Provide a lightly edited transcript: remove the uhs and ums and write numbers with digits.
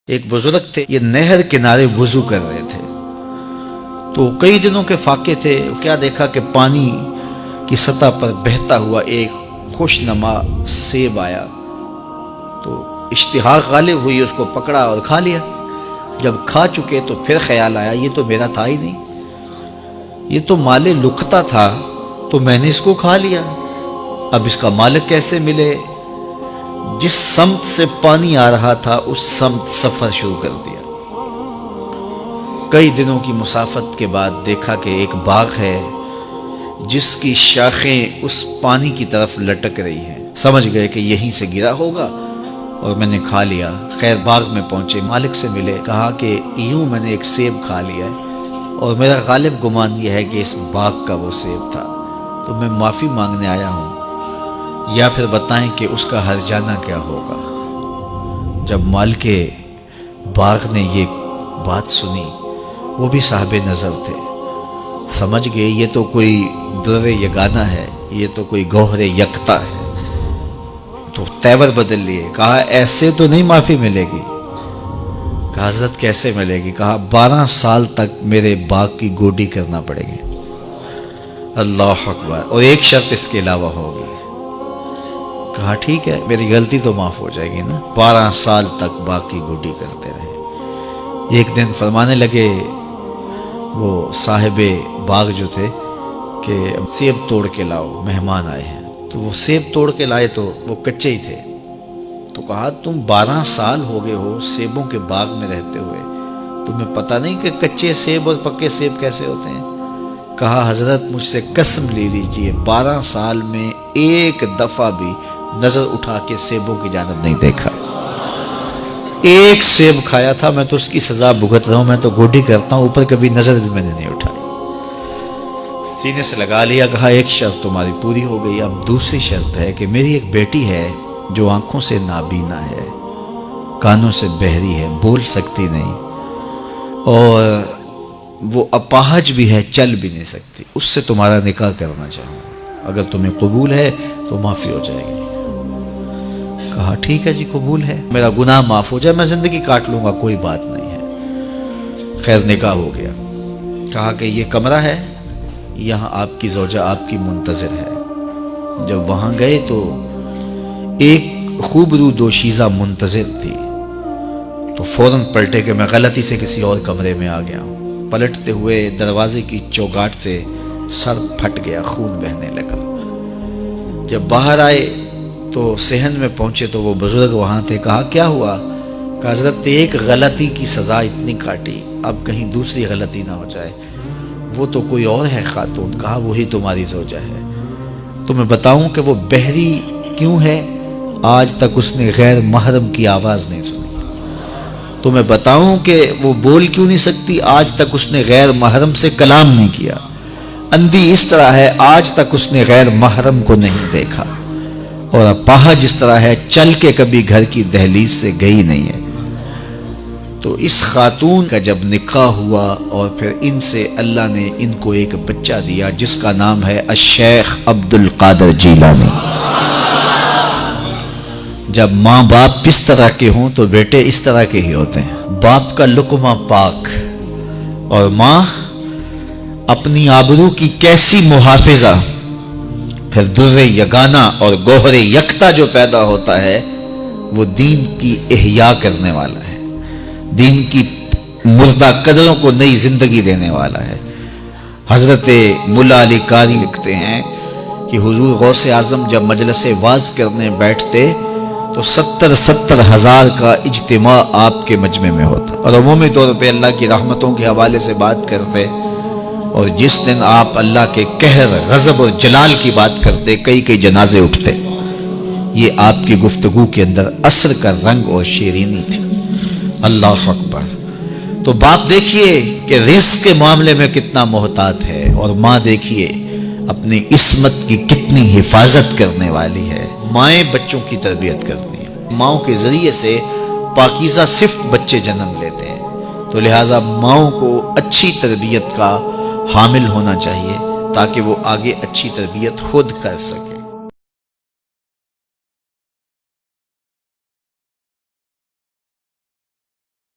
ایک بزرگ تھے، یہ نہر کنارے وضو کر رہے تھے تو کئی دنوں کے فاقے تھے۔ کیا دیکھا کہ پانی کی سطح پر بہتا ہوا ایک خوش نما سیب آیا تو اشتہاق غالب ہوئی، اس کو پکڑا اور کھا لیا۔ جب کھا چکے تو پھر خیال آیا یہ تو میرا تھا ہی نہیں، یہ تو مال لقطہ تھا، تو میں نے اس کو کھا لیا، اب اس کا مالک کیسے ملے؟ جس سمت سے پانی آ رہا تھا اس سمت سفر شروع کر دیا۔ کئی دنوں کی مسافت کے بعد دیکھا کہ ایک باغ ہے جس کی شاخیں اس پانی کی طرف لٹک رہی ہیں۔ سمجھ گئے کہ یہیں سے گرا ہوگا اور میں نے کھا لیا۔ خیر باغ میں پہنچے، مالک سے ملے، کہا کہ یوں میں نے ایک سیب کھا لیا ہے اور میرا غالب گمان یہ ہے کہ اس باغ کا وہ سیب تھا، تو میں معافی مانگنے آیا ہوں، یا پھر بتائیں کہ اس کا ہرجانہ کیا ہوگا۔ جب مالک باغ نے یہ بات سنی، وہ بھی صاحب نظر تھے، سمجھ گئے یہ تو کوئی در یگانہ ہے، یہ تو کوئی گوہر یکتا ہے، تو تیور بدل لیے۔ کہا ایسے تو نہیں معافی ملے گی۔ کہا حضرت کیسے ملے گی؟ کہا 12 سال تک میرے باغ کی گوڈی کرنا پڑے گی۔ اللہ اکبر، اور ایک شرط اس کے علاوہ ہوگی۔ کہا ٹھیک ہے، میری غلطی تو معاف ہو جائے گی نا۔ 12 سال تک باغ کی گوڈی کرتے رہے۔ ایک دن فرمانے لگے وہ صاحب باغ جو تھے کہ سیب توڑ کے لاؤ، مہمان آئے ہیں۔ تو وہ سیب توڑ کے لائے تو وہ کچے ہی تھے۔ تو کہا تم 12 سال ہو گئے ہو سیبوں کے باغ میں رہتے ہوئے، تمہیں پتہ نہیں کہ کچے سیب اور پکے سیب کیسے ہوتے ہیں؟ کہا حضرت مجھ سے قسم لے لیجئے 12 سال میں ایک دفعہ بھی نظر اٹھا کے سیبوں کی جانب نہیں دیکھا۔ ایک سیب کھایا تھا، میں تو اس کی سزا بھگت رہا ہوں، میں تو گوڈی کرتا ہوں، اوپر کبھی نظر بھی میں نے نہیں اٹھائی۔ سینے سے لگا لیا، کہا ایک شرط تمہاری پوری ہو گئی، اب دوسری شرط ہے کہ میری ایک بیٹی ہے جو آنکھوں سے نابینا ہے، کانوں سے بہری ہے، بول سکتی نہیں، اور وہ اپاہج بھی ہے، چل بھی نہیں سکتی، اس سے تمہارا نکاح کرنا چاہوں، اگر تمہیں قبول ہے تو معافی ہو جائے گی۔ کہا ٹھیک ہے جی قبول ہے، میرا گناہ معاف ہو جائے، میں زندگی کاٹ لوں گا، کوئی بات نہیں ہے۔ خیر نکاح ہو گیا۔ کہا کہ یہ کمرہ ہے، یہاں آپ کی زوجہ آپ کی منتظر ہے۔ جب وہاں گئے تو ایک خوبرو دوشیزہ منتظر تھی، تو فوراً پلٹے کہ میں غلطی سے کسی اور کمرے میں آ گیا ہوں۔ پلٹتے ہوئے دروازے کی چوگاٹ سے سر پھٹ گیا، خون بہنے لگا۔ جب باہر آئے تو صحن میں پہنچے تو وہ بزرگ وہاں تھے۔ کہا کیا ہوا؟ کہ حضرت ایک غلطی کی سزا اتنی کاٹی، اب کہیں دوسری غلطی نہ ہو جائے۔ وہ تو کوئی اور ہے خاتون۔ کہا وہی تمہاری زوجہ ہے۔ تمہیں بتاؤں کہ وہ بہری کیوں ہے؟ آج تک اس نے غیر محرم کی آواز نہیں سنی۔ تمہیں بتاؤں کہ وہ بول کیوں نہیں سکتی؟ آج تک اس نے غیر محرم سے کلام نہیں کیا۔ اندھی اس طرح ہے، آج تک اس نے غیر محرم کو نہیں دیکھا، اور اپاہج اس طرح ہے، چل کے کبھی گھر کی دہلیز سے گئی نہیں ہے۔ تو اس خاتون کا جب نکاح ہوا اور پھر ان سے اللہ نے ان کو ایک بچہ دیا جس کا نام ہے الشیخ عبد القادر جیلانی۔ جب ماں باپ اس طرح کے ہوں تو بیٹے اس طرح کے ہی ہوتے ہیں۔ باپ کا لقمہ پاک اور ماں اپنی آبرو کی کیسی محافظہ، پھر در یگانہ اور گوہر یکتا جو پیدا ہوتا ہے وہ دین کی احیاء کرنے والا ہے، دین کی مردہ قدروں کو نئی زندگی دینے والا ہے۔ حضرت ملا علی قاری لکھتے ہیں کہ حضور غوث اعظم جب مجلس واعظ کرنے بیٹھتے تو 70 ہزار کا اجتماع آپ کے مجمع میں ہوتا، اور عمومی طور پہ اللہ کی رحمتوں کے حوالے سے بات کرتے، اور جس دن آپ اللہ کے قہر، غضب اور جلال کی بات کرتے کئی جنازے اٹھتے۔ یہ آپ کی گفتگو کے اندر عصر کا رنگ اور شیرینی تھی۔ اللہ اکبر۔ تو باپ دیکھیے کہ رزق کے معاملے میں کتنا محتاط ہے، اور ماں دیکھیے اپنی عصمت کی کتنی حفاظت کرنے والی ہے۔ مائیں بچوں کی تربیت کرتی ہیں، ماؤں کے ذریعے سے پاکیزہ صفت بچے جنم لیتے ہیں، تو لہٰذا ماؤں کو اچھی تربیت کا حامل ہونا چاہیے تاکہ وہ آگے اچھی تربیت خود کر سکے۔